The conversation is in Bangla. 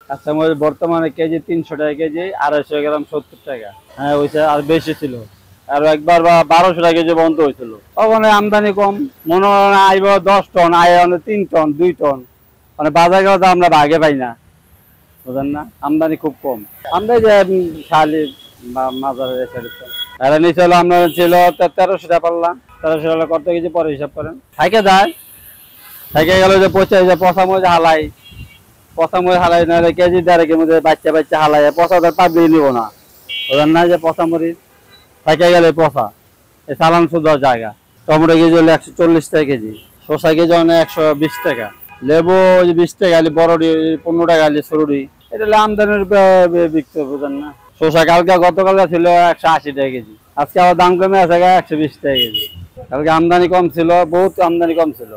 কাঁচামরিচ বর্তমানে কেজি 300 টাকা কেজি, 250 গ্রাম 70 টাকা। হ্যাঁ ওইটা আর বেশি ছিল, আর একবার 1200 টাকা কেজি বন্ধ হয়েছিল। ওখানে আমদানি কম, মনে হয় আইব 10 টন, আয় 3 টন 2 টন, মানে বাজার গেলে তো আমরা ভাগে পাই না, বুঝলেন না, আমদানি খুব কম। আমরা যে শালি মাজারের এসে এরা নিচে হলো আপনার ছিল 1300 টাকা পারলাম, 1300 টাকা কত কেজি পরে হিসাব করেন। থাকে যায়, থেকে গেল যে পচে যে পচা মজা হালাই, পচা মরিচ হালাই না কেজি দেড়েকের মধ্যে বাচ্চা বাচ্চা হালাই, পচা তো পাবলি নিব না, বুঝলেন না, যে পচা মরিচ থেকে গেলে পচা, এই চালান শুধু জায়গা। টমেটো কেজি হলো 140 টাকা কেজি, শসা কেজি অনেক 120 টাকা, লেবু 20 টাকা, বড়ডি 15 টাকা, সরুডি, এটা হলে আমদানির বিক্রি, বুঝলেন না। শসা কালকে গতকালকে ছিল 180 টাকা কেজি, আজকে আবার দাম কমে আছে 120 টাকা কেজি। কালকে আমদানি কম ছিল, বহুত আমদানি কম ছিল।